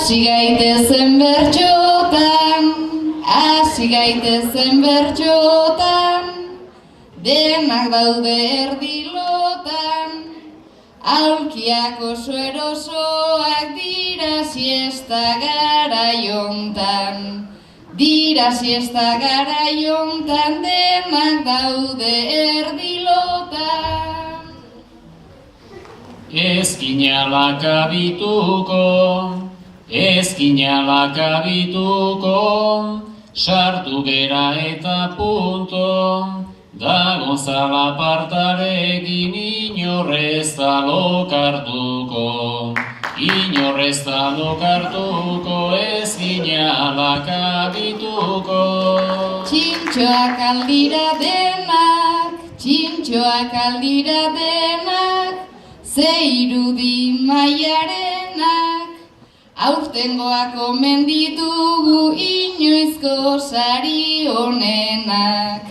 hasi gaitezen bertxotan, denak daude erdilotan, aulkiak oso erosoak dira siesta garaiontan, denak daude erdilotan. Ezkinalak abituko, sartu gera eta punto, da Gonzala partarekin inorrez da lokartuko, ezkinalak abituko. Txintxoak aldira denak, ze irudi maiarenak, aurtengoak omen ditugu inoizko sari honenak,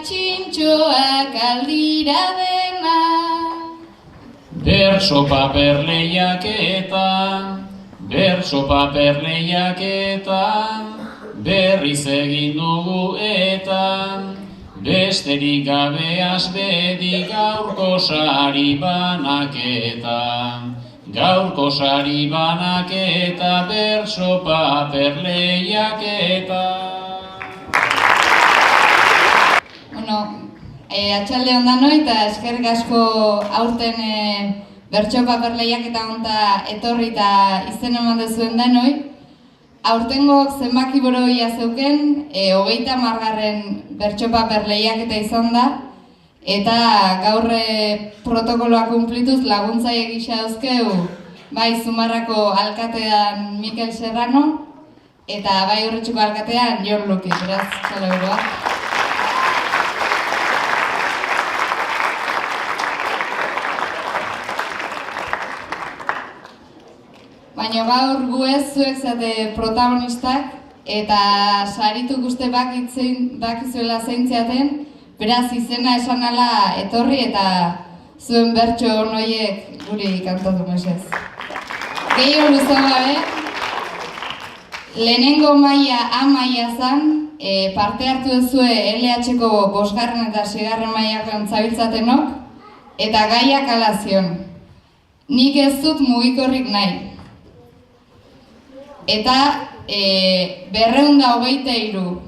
txintxoak aldira denak. Bertso paper lehiaketa, berriz egin dugu eta, besterik gabe asbedi gaurko sari banaketa, bertso paper lehiaketa. Atxalde ondanoi eta eskerrik asko aurten bertso paper lehiaketa honta etorri eta izen eman duzuen danoi. Aurtengo zenbaki boroia zeuken, 30. bertso paper lehiaketa izan da, eta gaur protokoloa kunplituz laguntzaile gisa dauzkegu, bai Zumarrako alkatean Mikel Serrano, eta bai Urretxuko alkatean Jon Luki, beraz, txalaburuak. Baina gaur gu ez zuek zate protagonistak eta saritu guzti bakizuela zeintziaten, beraz izena esan ala etorri eta zuen bertso honoiek guri kantatu mesez. Gehiago luzo gabe, lehenengo maila A maila zan, parte hartu duzue LH-ko 5. eta 6. mailakoan zabiltzatenok, eta gaiak ala zion. Nik ez dut mugikorrik nahi. Eta 223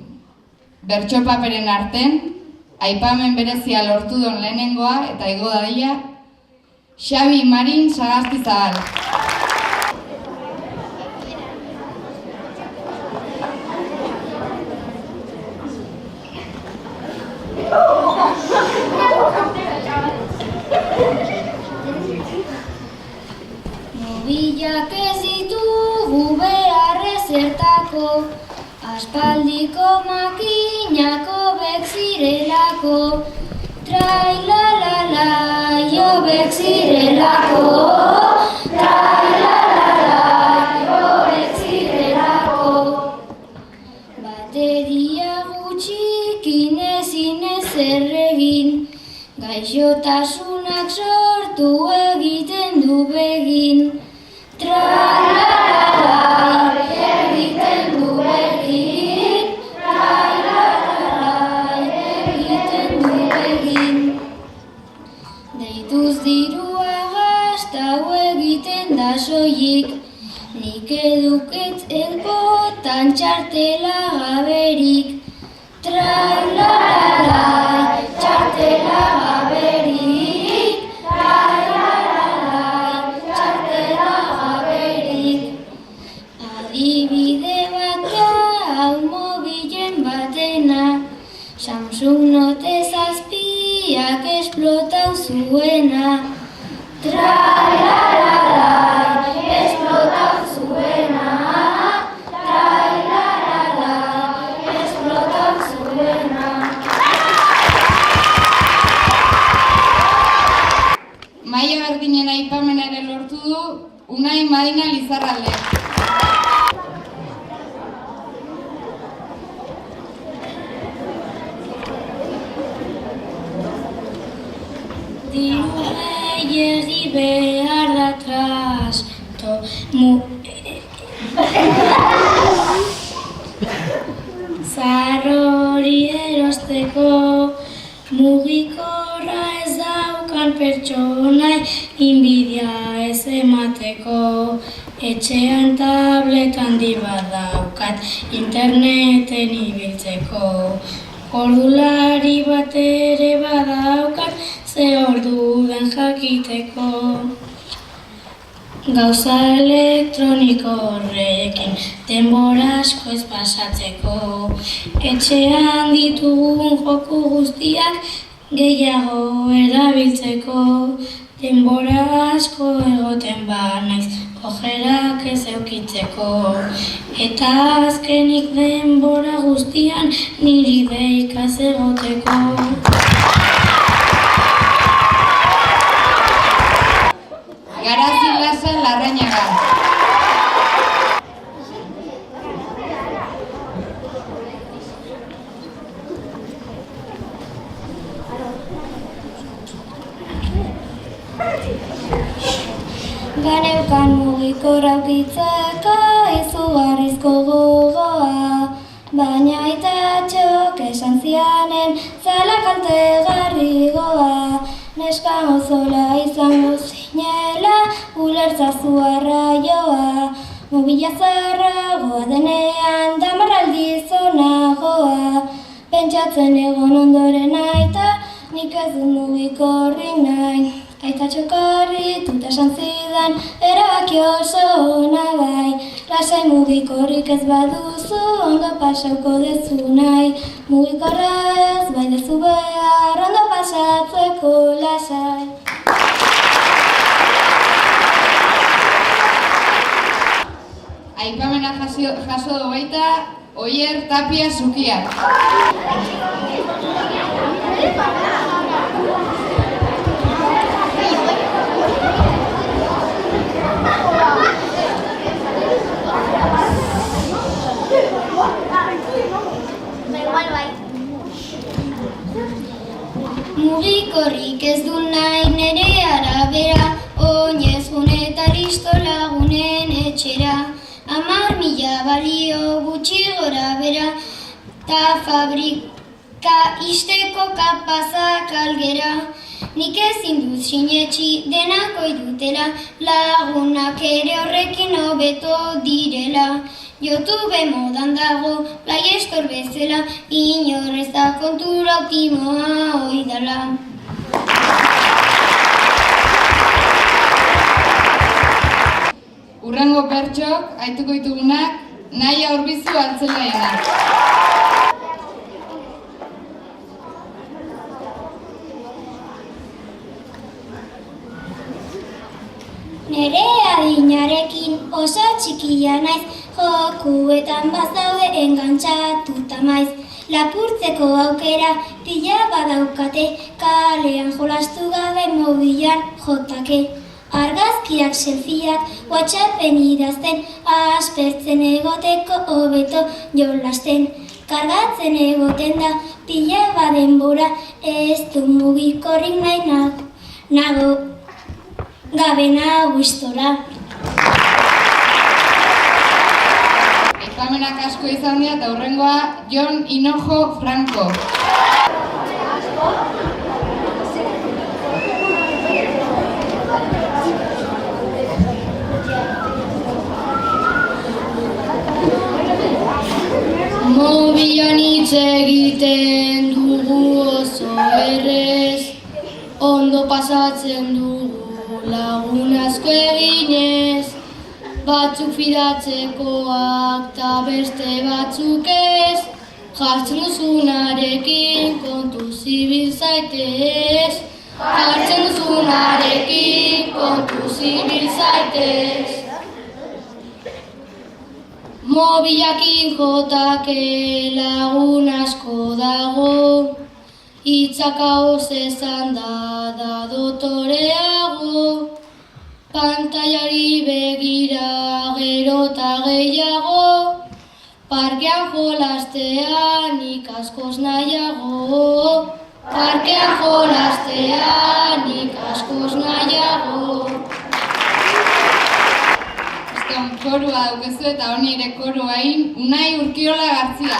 bertso paperen arten, aipamen berezia lortu duen lehenengoa eta igo dadila, Xabi Marin Sagastizabal. Mobilak ez ditugu zertako, aspaldiko makinako bek zirelako, trailalala, jo bek zirelako, bateria gutxikin ezin ezer egin, gaixotasunak sortu egiten du begin, soilik, nik eduket elkotan txartela gaberik, trailalalai, txartela gaberik, adibide bat hau mobilen batena, Samsung Note 7ak esplotau zuena, Maila berdinen aipamena ere lortu du Unai Madina Lizarralde. Diru gehiegi behar da tras, Zahar hori erosteko, mugikorra ez daukan pertsonai, inbidia ez emateko. Etxean tablet handi bat daukat, interneten ibiltzeko. Ordulari bat ere badaukat, ze ordu den jakiteko. Gauza elektroniko horrekin denbora asko ez pasatzeko. Etxean ditugun joku guztiak gehiago erabiltzeko. Denbora asko egoten banaiz, ojerak ez eukitzeko. Eta azkenik denbora guztian niri beikaz egoteko. Garazi Lasa Larrañaga. Ganeukan mugikorra ukitzeko izugarrizko gogoa, baina aitatxok esan zianen zala kaltegarrigoa. Neska gozola izango zinela ulertzazu arraioa, mobila zarragoa denean damarraldi zonagoa. Pentsatzen egon ondoren aita, nik ez dut mugikorrik nahi. Aita txokarritut esan zidan, erabaki oso ona bai. Lasai mugikorrik ez baduzu, ondo pasauko dezu nahi. Mugikorra ez bai dezu behar, ondo pasatzeko lasai. Aipamena jaso du baita Oier Tapia Zukiak. Mugikorrik ez du nahi nere arabera, oinez eta listo lagunen etxera. 10.000 balio gutxi gora bera, ta fabrika isteko kapazak algera. Nik ezin dut sinetxi denak oidutela, lagunak ere horrekin hobeto direla. YouTube modan dago, Play Store bezala, inor ez da kontura optimoa oidala. Urrengo pertsok, aituko ditugunak, nahi aurbizu altzelainak. Nere adinarekin oso txikia naiz, jokuetan bazaude engantxatuta maiz. Lapurtzeko aukera pila badaukate, kalean jolastu gabe mobilan jotake. Argazkiak, selfieak, WhatsAppen idazten, aspertzen egoteko hobeto jolasten. Kargatzen egoten da, pila badenbora, ez du mugikorrik nahi nago, gabe nago istora. Aipamenak asko izan dira eta hurrengoa Jon Hinojo Franco. Mobilan hitz egiten dugu oso errez, ondo pasatzen dugu lagun asko eginez. Batzuk fidatzekoak ta beste batzuk ez, jartzen duzunarekin kontuz ibil zaitez. Jartzen duzunarekin kontuz ibil zaitez. Mobilakin jotake lagun asko dago, hitzaka hoz ezan da dotoreago. Pantailari begira gero eta gehiago, parkean jolastean ikaskoz nahiago. Parkean jolastean ikaskoz nahiago. gizon korua daukezu eta honi ere korua egin Unai Urkiola Gartzia.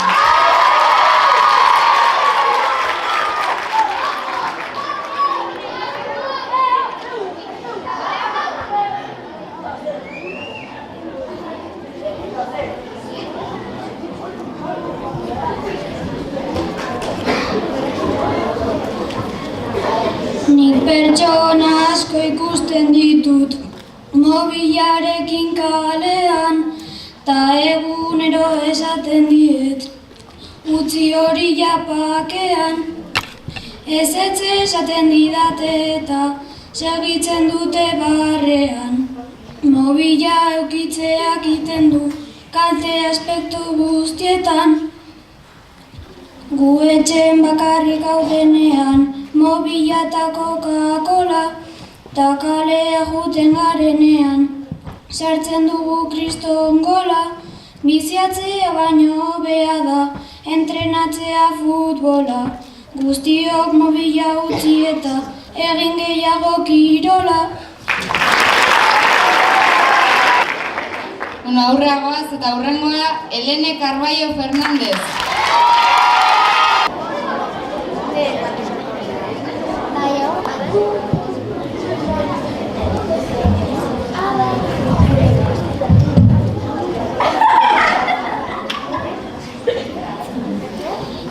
Nik pertsona asko ikusten ditut mobilarekin kalean, ta egunero esaten diet utzi hori japakean. Ez esaten didate eta segitzen dute barrean. Mobila eukitzeak iten du kalte aspektu guztietan. Gu etxen bakarrik gaudenean mobila eta Coca-Cola, ta kalea juten garenean sartzen dugu kriston gola. Biziatzea baino hobea da entrenatzea futbola. Guztiok mobila utzi eta egin gehiago kirola. Aurreagoaz eta aurrengoa Helene Carballo Fernández.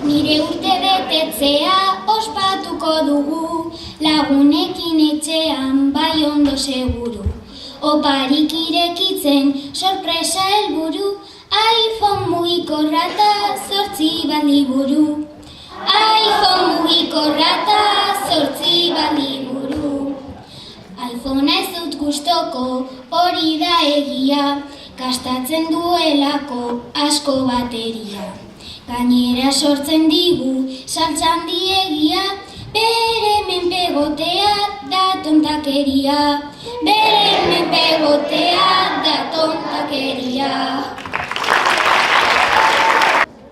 Nire urte betetzea ospatuko dugu, lagunekin etxean bai ondo seguru. Oparik irekitzen sorpresa helburu, iPhone mugikorra eta 8 baliburu. iPhone mugikorra eta 8 baliburu. iPhonea ez dut gustoko, hori da egia, gastatzen duelako asko bateria. Gainera sortzen digu saltzan diegia, bere menpegotea da tontakeria. Bere menpegotea da tontakeria.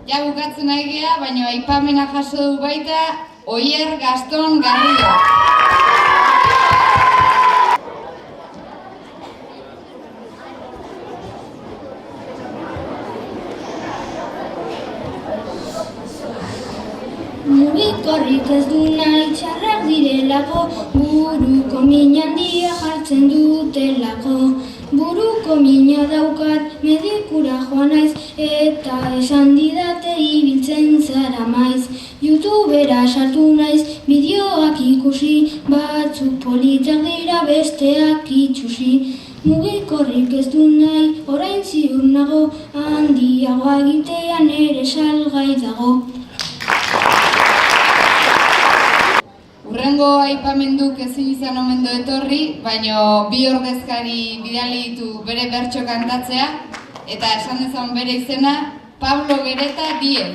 Ja bukatzen nahi gea, baina aipamena jaso du baita Oier Gaston Garrido. Mugikorrik ez du nahi txarrak direlako, buruko min handia jartzen dutelako. Buruko mina daukat, medikura joan naiz, eta esan didate ibiltzen zara maiz. YouTubera sartu naiz, bideoak ikusi, batzuk politak dira besteak itxusi. Mugikorrik ez du nahi, orain ziur nago, handiagoa egitean ere salgai dago. Urrengo aipamenduk ezin izan omen du etorri, baina bi ordezkari bidali ditu bere bertso kantatzea, eta esan dezagun bere izena, Pablo Gereta Diez.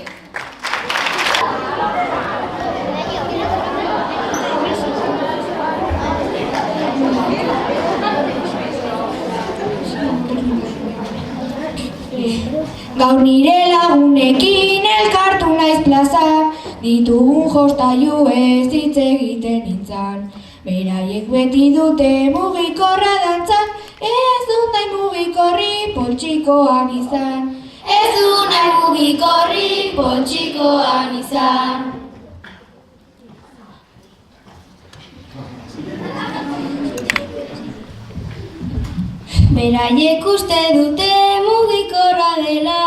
Gaur nire lagunekin elkartu naiz plazan, ditugun jostailu ez hitz egiten nintzan. Beraiek beti dute mugikorra dantzan, ez dut nahi mugikorri poltsikoan izan. Ez dut nahi mugikorri poltsikoan izan. Beraiek uste dute mugikorra dela,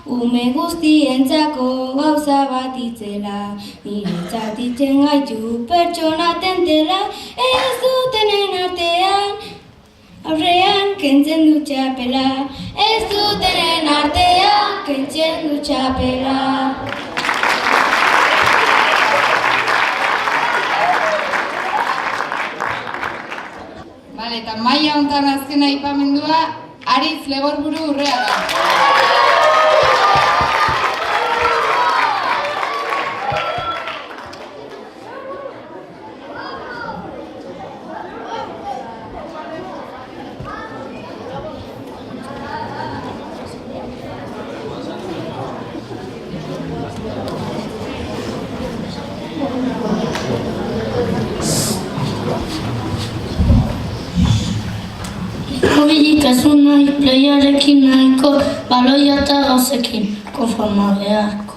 ume guztientzako gauza bat itzela. Niretzat itzen gaitu pertsona tentela, ez dutenen artean, aurrean kentzen du txapela. Ez dutenen artean, kentzen du txapela. Eta maila hontan azken aipamendua, Aritz Legorburu Urreaga. Mobilik ez du nahi, playarekin nahiko, baloia eta gauzekin, konforma beharko.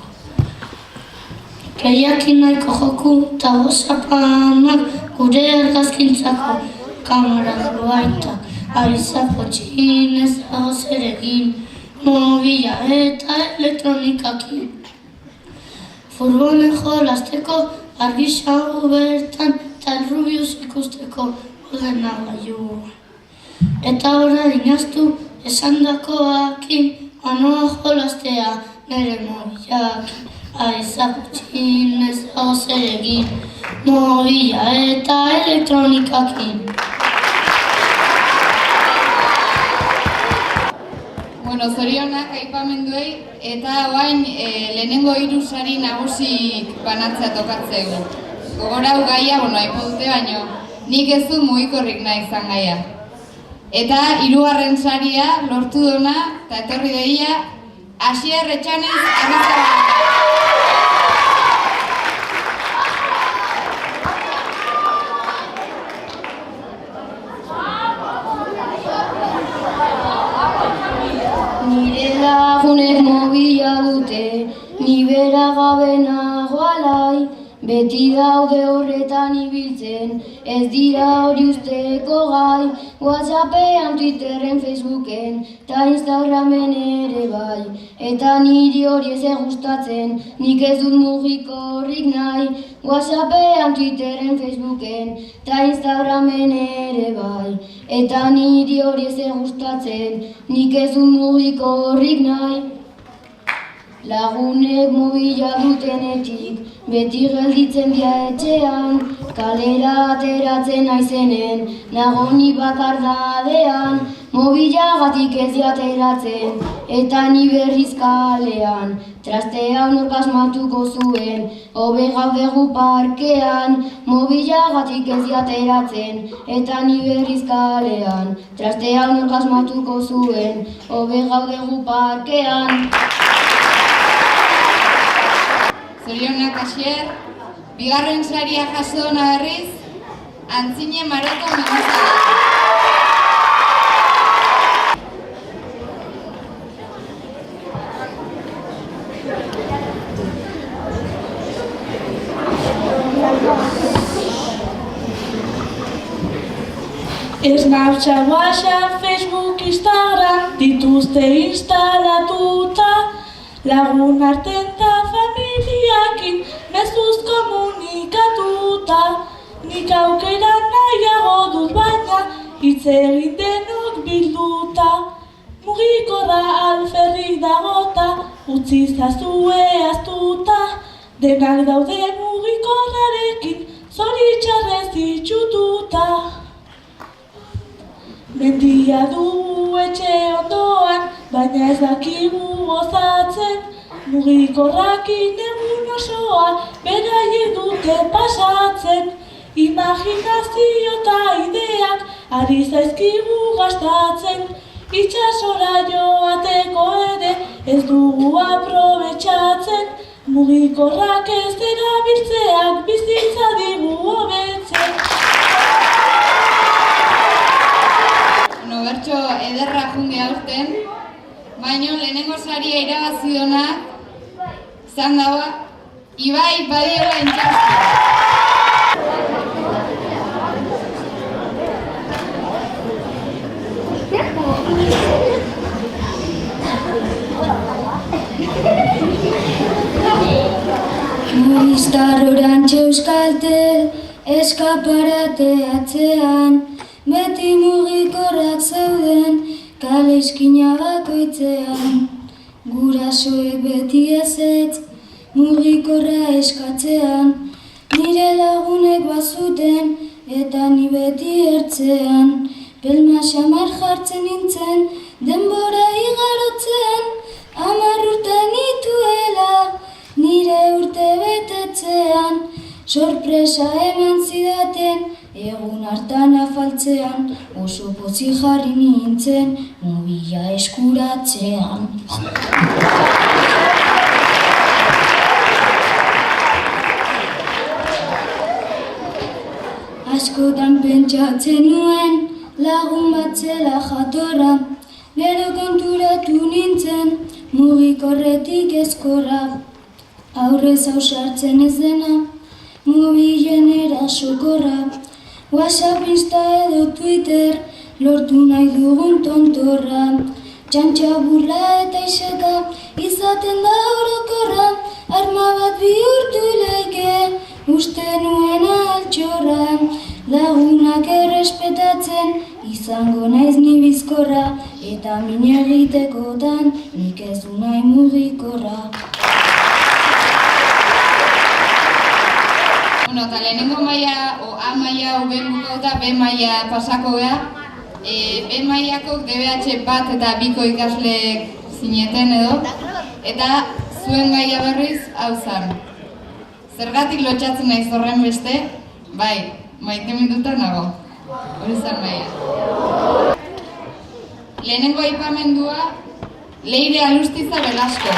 Playakin nahiko joku eta gozapanak, gure argazkintzako kamara baita. Aizako txinez dago zeregin, mobila eta elektronikakin. Furgonen jolasteko, argisago bertan, eta Rubius ikusteko ordenagailuan. Eta ora dinaztu, esandakoakin, anoa jolastea nere mobilakin. Aizako txinez dago zeregin, mobila eta elektronikakin. Bueno, zorionak aipamenduei eta orain lehenengo 3 sari nagusik banatzea tokatzegu. Gogorau gaia, aipu dute baino, nik ez du mugikorrik nahi izan gaia. Eta 3. saria lortu duna eta etorri deia Asier Etxanez Arrizabalaga. Lagunek mobila dute, ni bera gabe nago alai, beti daude horretan ibiltzen, ez dira hori usteko gai, WhatsAppean, Twitterren, Facebooken, eta Instagramen ere bai, eta niri hori ez gustatzen, nik ez dut mugikorrik nahi, WhatsAppean, Twitterren, Facebooken, eta Instagramen ere bai, eta niri hori ez gustatzen, nik ez dut mugikorrik nahi. Lagunek mobila dutenetik, beti gelditzen dia etxean, kalera ateratzen naizenen, nago ni bakardadean, mobilagatik ez ateratzen, eta ni berriz kalean, trastea nork asmatuko zuen, hobe gaudegu parkean, mobilagatik ez ateratzen, eta ni berriz kalean, trastea nork asmatuko zuen, hobe gaudegu parkean. Zorionak Asier, 2. saria jaso duna berriz, Antzine Maroto Mendizaga. Snapchat, WhatsApp, Facebook, Instagram dituzte instalatuta, lagun arten eta familiakin mezuz komunikatuta. Nik aukera nahiago dut baina hitz egin denok bilduta. Mugikorra alferrik dagota, utzi zazue aztuta. Denak daude mugikorrarekin, zoritxarrez itxututa. Mendia du etxe ondoan, baina ez dakigu gozatzen. Mugikorrakin egun osoa, beraiek dute pasatzen. Imaginazio eta ideak, ari zaizkigu gastatzen. Itxasora joateko ere, ez dugu aprobetxatzen. Mugikorrak ez erabiltzeak, bizitza digu hobetzen. Bertso ederra junge aurten, baino lehenengo saria irabazi duna, izan dagoa, Ibai Badiola Intxausti. Movistar Orantxe Euskaltel, eskaparate atzean, beti mugikorrak zeuden, kale eskina bakoitzean. Gurasoek beti ezetz, mugikorra eskatzean, nire lagunek bazuten, eta ni beti ertzean. Pelma xamar jartzen nintzen, denbora igarotzean, 10 urte nituela, nire urte betetzean. Sorpresa eman zidaten, egun hartan afaltzean, oso pozik jarri nintzen, mobila eskuratzean. Askotan pentsatzen nuen, lagun bat zela jatorra, gero konturatu nintzen, mugikorretik ezkorra. Aurrez ausartzen ez dena, mobilen erasokorra, WhatsApp, Insta edo Twitter, lortu nahi dugun tontorra. Txantxa, burla eta iseka, izaten da orokorra, arma bat bihurtu laike, uste nuen altxorra. Lagunak errespetatzen, izango naiz ni bizkorra, eta min egitekotan, nik ez du nahi mugikorra. Bueno, eta lehenengo maila, A maila B bukauta, B maila pasako geha. B mailakok DBH bat eta biko ikasleek zineten edo. Eta zuen gaia berriz hau zan. Zergatik lotxatzen naiz horren beste? Bai, maite minduta nago. Hori zan maila. Lehenengo aipamendua, Leire Alustiza Velasco.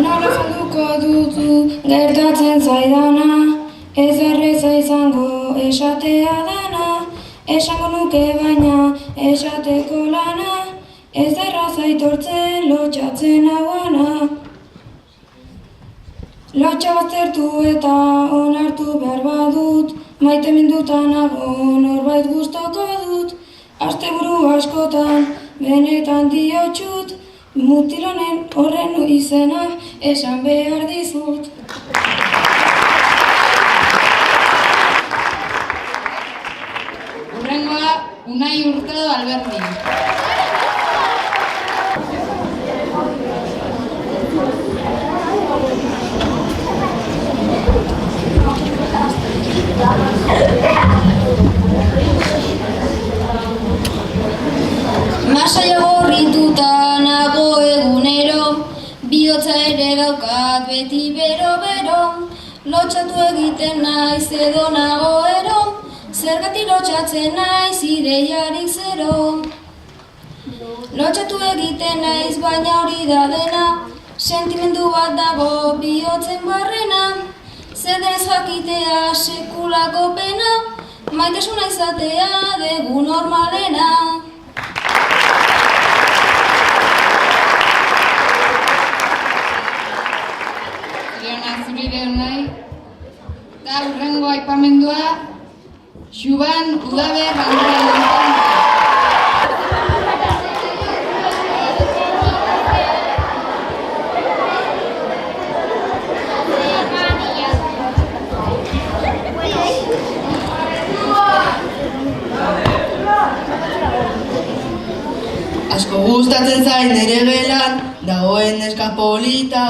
Nola salduko duzu gertatzen zaidana, ez erreza izango esatea dana, esango nuke baina esateko lana, ez erraza aitortzen lotxatzen hauana. Lotxa baztertu eta onartu behar badut, maite minduta nago norbait gustoko dut, asteburu askotan benetan diotsut, mutilonen horren izena esan behar dizut. Hurrengoa, Unai Hurtado Alberdi. Masaia gorrituta nago egunero, bihotza ere daukat beti bero-bero, lotxatu egiten naiz edo nago ero, zergatik lotxatzen naiz ideiarik zero. Lotxatu egiten naiz baina hori da dena, sentimendu bat dago bihotzen barrena, zer denez jakitea sekulako pena, maitasuna izatea dugu normalena. Zurire nahi. Eta hurrengo aipamendua, Xuban Udaber Andrea Lontanka. Asko gustatzen zain ere gelan, dagoen neska polita,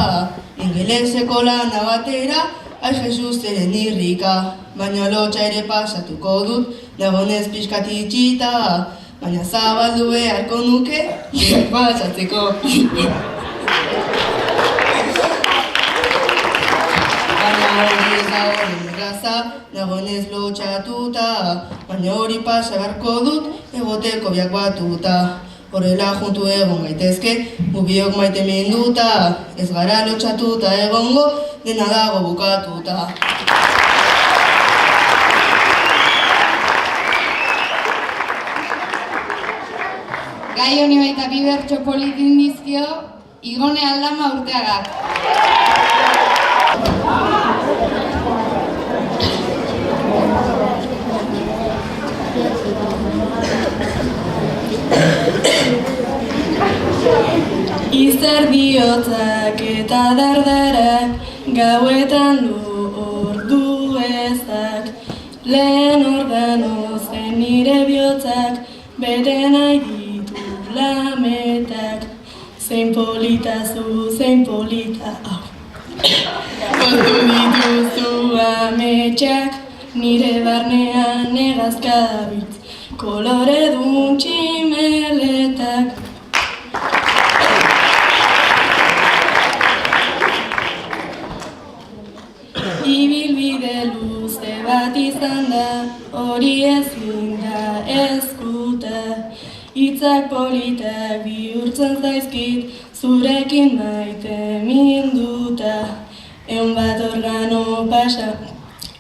ingeleseko lana batera, ai Jesus eren irrika, baina lotxa ere pasatuko dut, dagonez pixkat itxita, baina zabaldu beharko nuke, pasatzeko. Baina hori ez da horren erraza, dagonez lotxatuta, baina hori pasa beharko dut, egoteko biak batuta. Horrela juntu egon gaitezke, gubiok maite minduta, ez gara lotxatuta egongo, dena dago bukatuta. Gai honi baita bi bertso politin dizkio, Igone Aldama Urteagak. Izar bihotzak eta dardarak, gauetan du ordu ezak. Lehen organo zen nire bihotzak, bete nahi ditu lametak. Zein polita zu, zein polita hau. Kontu dituzu ametsak, nire barnean negazka dabitz, kolore dun tximeletak. Ibilbide luze bat izan da, hori ezin da ezkuta. Hitzak politak bihurtzen zaizkit, zurekin maite minduta, 100 organo pasa,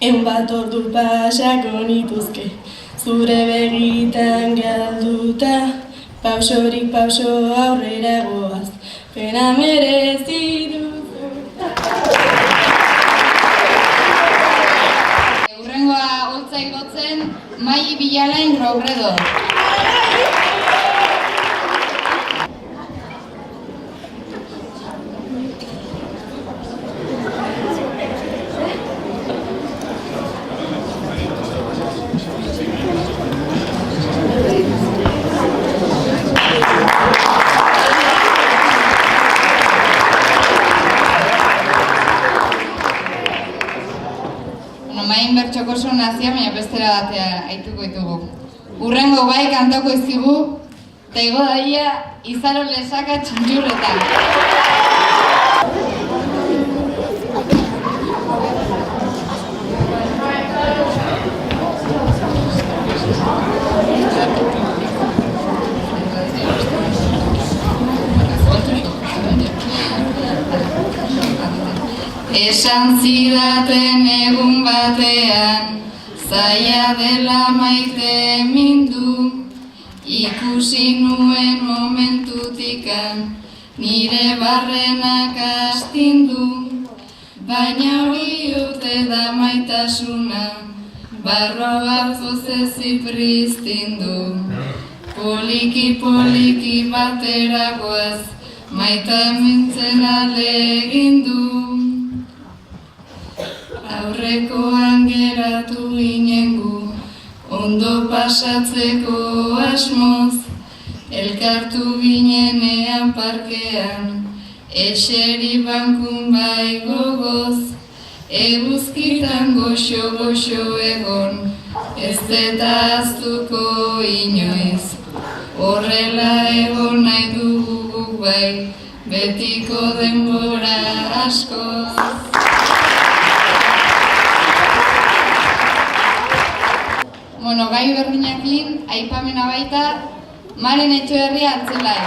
100 ordu pasako nituzke, zure begitan galduta, pausorik pauso aurrera goaz, pena merezi duzu. Hurrengoa holtza igotzen, Mai Bilalain Robredo. Main bertxoko oso nazia, baina bestera batea aituko ditugu. Hurrengo bai kantoko izkigu, eta igo daia izaro lesaka txintxurretan. Esan zidaten egun batean, zaila dela maite mindu, ikusi nuen momentutikan, nire barrenak astindu, baina hori urte da maitasuna, barro batzoz ezipriztindu. Poliki poliki batera goaz, maita mintzen alegindu. Aurrekoan geratu inengu, ondo pasatzeko asmoz, elkartu ginenean parkean, eseri bankun bai gogoz, eguzkitan goxo-goxo egon, ez eta aztuko inoiz. Horrela egon nahi dugu guk bai, betiko denbora askoz. Gai berdinakin, aipamena baita, Maren Etxeberria Artzelain.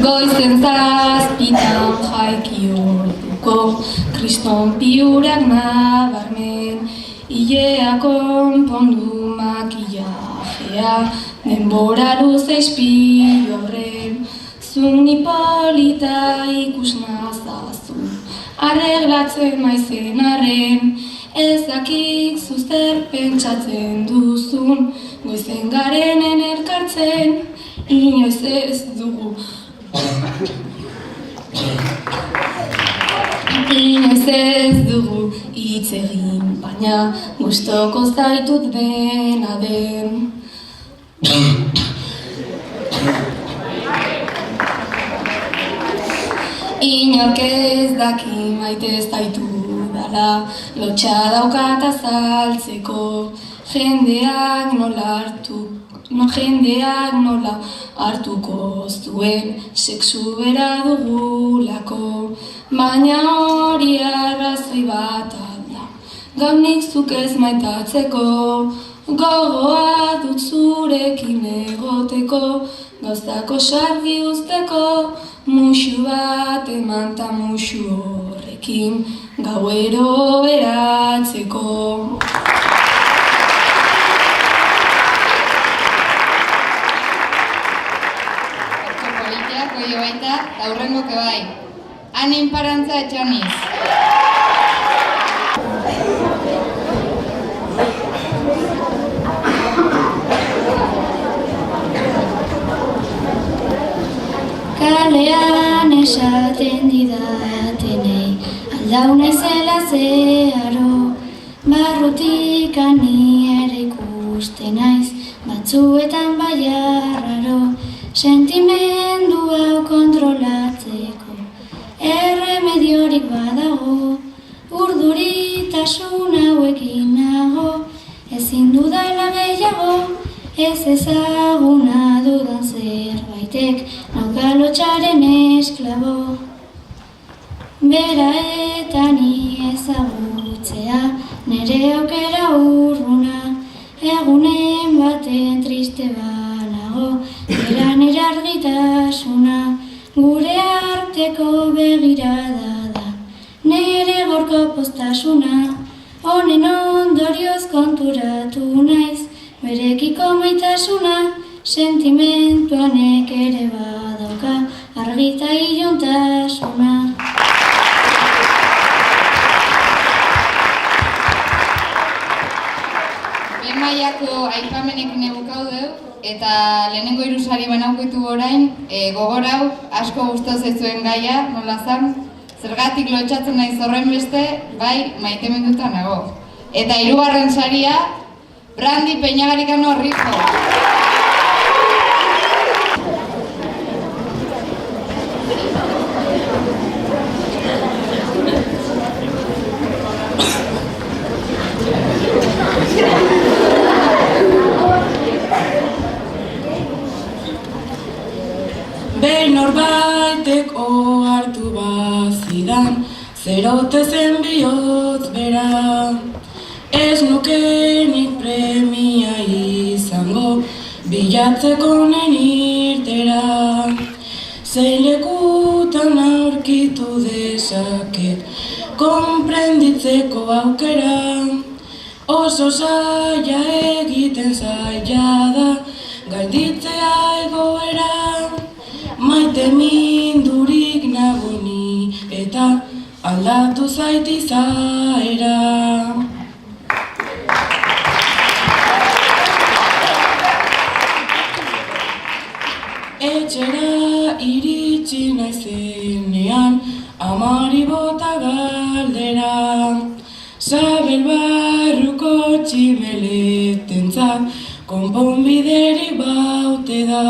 Goizen zazpitan jaiki orduko, kriston piurak nabarmen, ilea konpondu makillajea, denbora luze ispilu horren, zuni polita ikus nazazu, arreglatzen maizen arren, ezakik zuzer pentsatzen duzun, goizen garenen elkartzen, inoiz ez dugu. Inoiz ez dugu hitz egin, baina gustoko zaitut dena den. Inork ez daki maite zaitu dala, lotxa daukat azaltzeko, jendeak nola hartuko zuen, sexu bera dugulako, baina hori arrazoi bat da, gaunik zuk ez maitatzeko, gogoa dut zurekin egoteko, gauzako sargi uzteko, musu bat eman ta musu horrekin, gauero beratzeko. Baita, eta hurrengoke bai. Anin Parantza Etxaniz. Kalean esaten didatenei, aldau naizela zeharo, barrutik ani ere ikusten naiz, batzuetan bai arraro, sentimendu hau kontrolatzeko, erremediorik badago, urduritasun hauekin nago, ezin dudala gehiago. Ez ezaguna dudan zerbaitek nauka lotxaren esklabo. Bera eta ni ezagutzea nere aukera urruna, egunen baten triste banago, bera nere argitasuna, gure arteko begirada da, nere gorko postasuna, honen ondorioz konturatu naiz, berekiko maitasuna, sentimentuanek ere badauka, argita iluntasuna. Lehen mailako aipamenekin ebukau deu, eta lehenengo irusari banaukitu orain, gogor hau asko gustau zaizuen gaia, nola zan, zergatik lotxatzen naiz horren beste, bai maitemenduta nago. Eta hirugarren saria, Brandi Peñagarikano Rijo. Behin norbaitek ohartu bazidan, zerote zen bihotz bera. Ez nukenik premia izango, bilatzeko nen irtera. Zein lekutan aurkitu dezaket, konprenditzeko aukera. Oso zaila egiten zaila da, gainditzea egoera. Maite mindurik nagoni eta aldatu zait izaera. Etxera iritsi naizenean, amari bota galdera. Sabel barruko tximeletentzat, konponbideri baute da.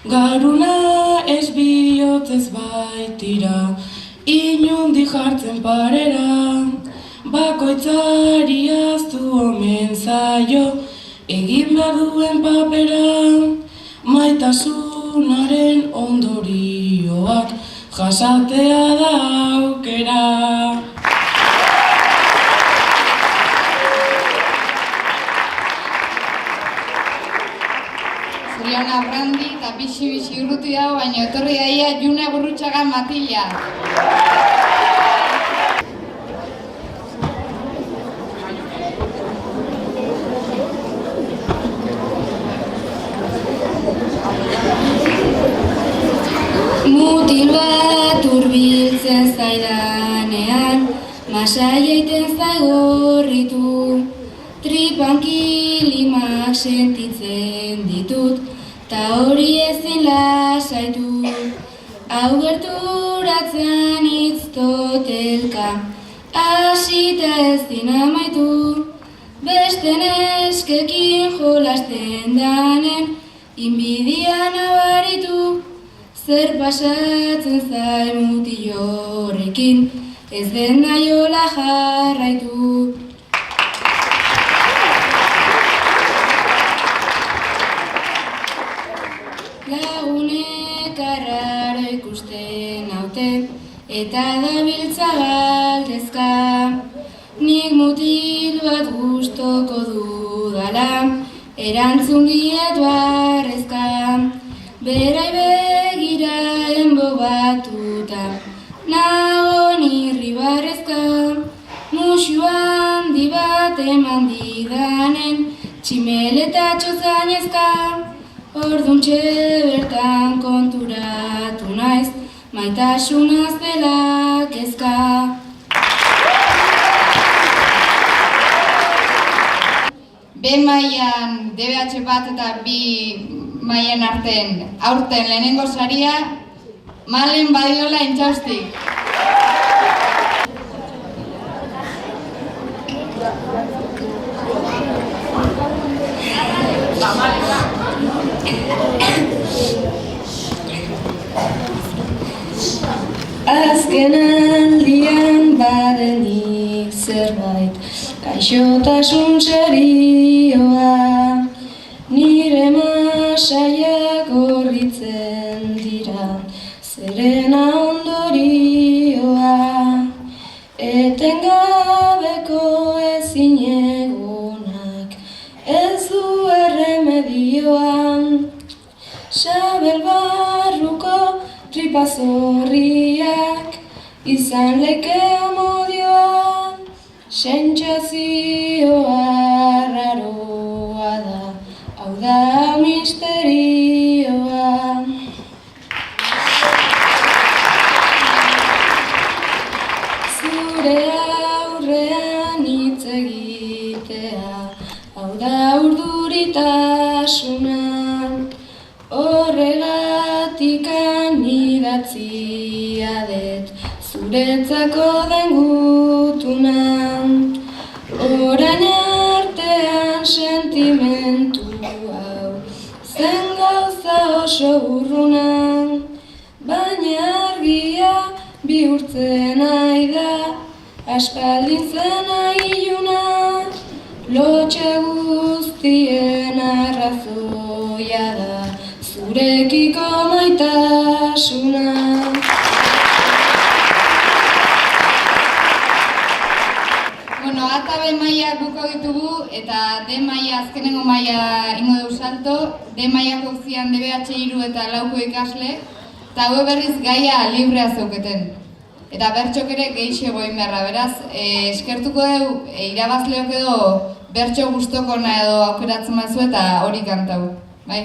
Garuna ez bihotzez baitira, inundi jartzen parera. Bakoitzari ahaztu omen zaio, egin behar duen papera. Maitasunaren ondorioak jasatea da aukera. Zoriona Brandi eta bixi urruti dago, baina etorri daia June Gurrutxaga Matila. Mutil bat hurbiltzen zaidanean, masai eiten zaigorritu. Tripan kilimak sentitzen ditut, ta hori ezin lasaitu. Hau gerturatzean hitz totelka, hasita ezin amaitu. Beste neskekin jolasten danen, inbidia nabaritu. Zer pasatzen zai mutil horrekin, ez den naiola jarraitu. Lagunek arraro ikusten haute, eta dabiltza galdezka. Nik mutil bat gustoko dudala, erantzun diet barrezka. Berai begira enbobatuta, nago nirri barrezka. Musu handi bat eman didanen, tximeletatxo zainezka. Orduntxe bertan konturatu naiz, maitasunaz dela kezka. B mailan DBH bat eta B mailan aurten lehenengo saria, Malen Badiola Intxaustik. Azken aldian badenik zerbait, gaixotasun serioa. lasaiak gorritzen dira, zerena ondorioa, etengabeko ezinegunak, ez du erremedioan, Sabel barruko tripazorriak, izan leke amodioa, sentsazioa raroa da, hau da misterioa. Zure aurrean hitz egitea, hau da urduritasuna, horregatik idatzia det, zuretzako den gutuna. Orain artean sentimentu hau, zen gauza oso urruna, baina argia bihurtzen nahi da, aspaldin zen iluna, lotxa guztien arrazoia da, zurekiko maitasuna. Bueno, A eta B mailak buko ditugu eta D maila azkenengo maila ingo dugu salto. D mailako zian DBH 3 eta 4ko ikasle, eta hau berriz gaia librea zeuketen. Eta bertxok ere gehiago egin beharra, beraz, eskertuko dugu irabazleok edo bertxo gustokona edo aukeratzen mazu eta hori kantau, bai?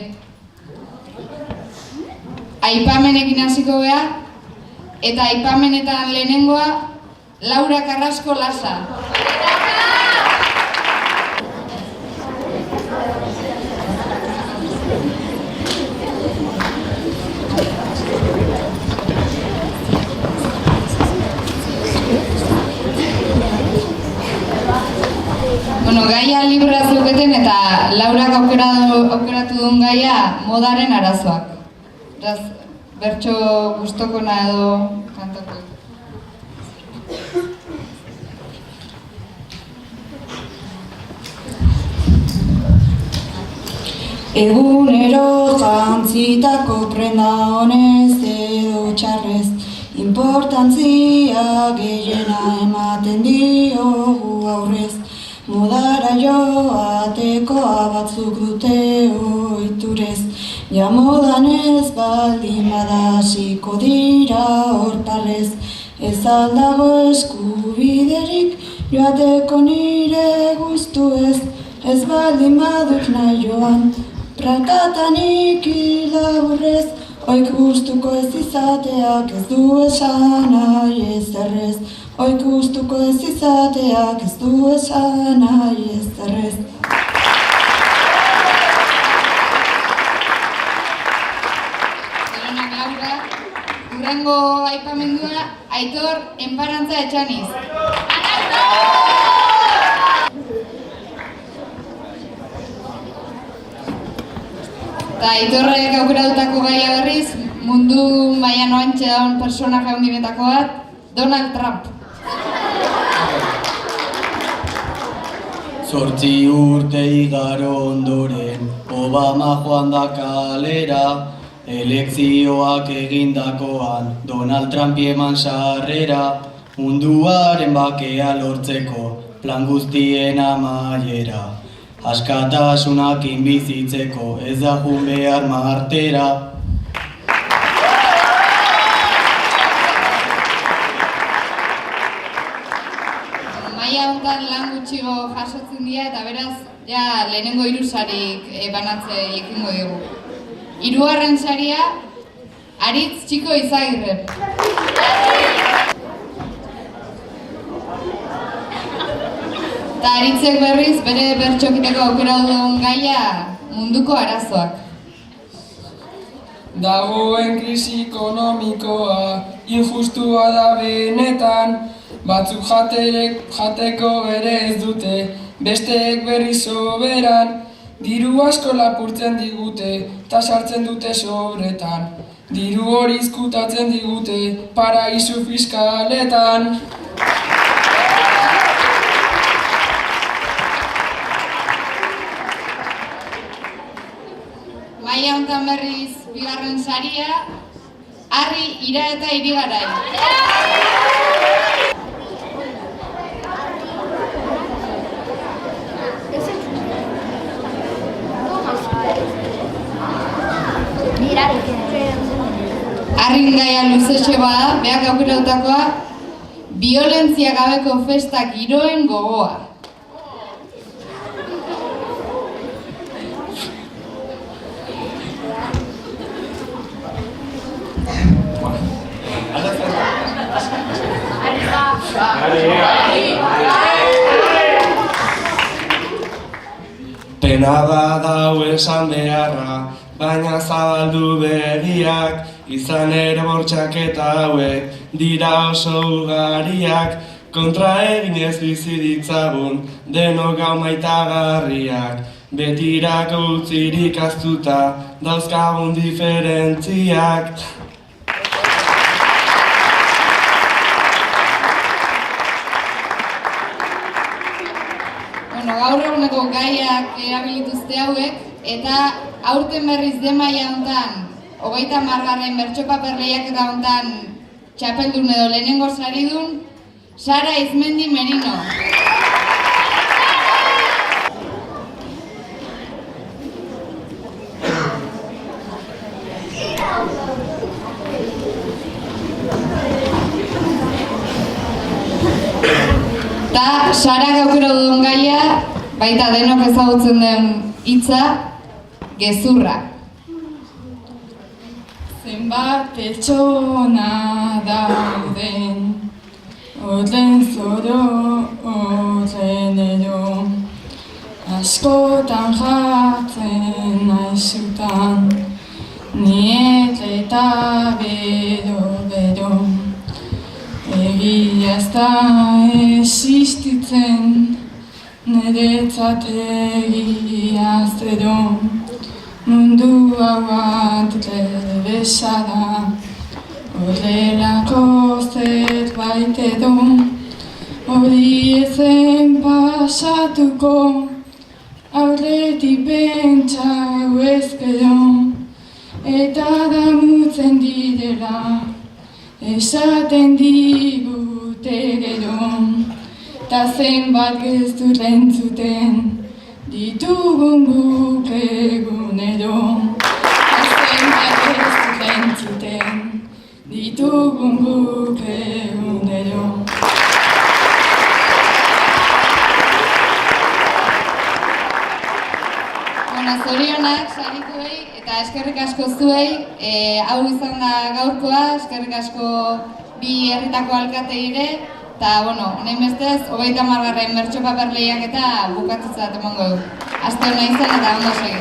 Aipamenekin hasiko beha, eta aipamenetan lehenengoa, Laura Carrasco Lasa. Bueno, gaia librea zeuketen eta Laurak aukeratu duen gaia modaren arazoak. Beraz, bertso gustokona edo kantatu. Egunero jantzitako prenda honez edo txarrez, importantzia gehiena ematen diogu aurrez. Modara joatekoa batzuk dute ohiturez, ja modan ez baldin badasiko dira horparrez. Ez aldago eskubiderik joateko nire gustuez, ez baldin badut nahi joan, prakatanik hilaburrez. Oik gustuko ez izateak ez du esan nahi ezerrez, oik gustuko ez izateak ez du esan nahi ezerrez. Zeronak Laura, hurrengo aipamendua, Aitor Enparantza Etxaniz. Eta Aitorrek aukeratutako gaia berriz, mundu mailan oantxe daun personaje handinetako bat, Donald Trump. 8 urte igaro ondoren, Obama joan da kalera, elekzioak egindakoan, Donald Trumpi eman sarrera, munduaren bakea lortzeko, plan guztien amaiera. Askatasunakin bizitzeko, ez da jun behar martera. Maila honetan lan gutxigo jasotzen dira eta beraz, ja lehenengo 3 sarik banatze ekingo dugu. 3. saria, Aritz Txiko Izagirre. Eta Aritzek berriz bere bertxokiteko aukera duen gaia munduko arazoak. Dagoen krisi ekonomikoa injustua da benetan, batzuk jateko ere ez dute, besteek berri soberan, diru asko lapurtzen digute, eta sartzen dute sobretan. Diru hori izkutatzen digute, paraisu fiskaletan. maila hontan berriz bigarren saria, Arri Ira eta Irigarai. Arrin gaia luzetxe bada, beak aukerautakoa, biolentzia gabeko festa giroen gogoa. Pena badau esan beharra, baina zabaldu begiak, izan ere bortxaketa hauek dira oso ugariak, kontra eginez bizi ditzagun denok gau maitagarriak, betirako utzirik ahaztuta dauzkagun diferentziak. Gaur eguneko gaiak erabilituzte hauek, eta aurten berriz den maila hontan, 30. bertsopaper lehiaketa hontan txapeldun edo lehenengo saridun, Sara Izmendi Merino. Eta Sarak aukera duen gaia, baita denok ezagutzen den hitza, gezurra. Zenbat pertsona dauden, horren zoro, horren ero, askotan jatzen naizutan, niet eta bero. Egia ez da existitzen, niretzat egia zero. Mundu hau bat trebesa da, horrelako zerbait edo, hori ezen pasatuko, aurretik pentsau ezkero, eta damutzen direla, esaten digute gero, ta zenbat gezur entzuten ditugun guk egunero. Ta zenbat gezur entzuten ditugun guk egunero. Zorionak sarituei eta eskerrik asko zuei, hau izan da gaurkoa, eskerrik asko bi herritako alkateire, eta, nahi bestez, 30. bertsopaper lehiaketa bukatutza emango du. Aste hona izan eta ondo segi.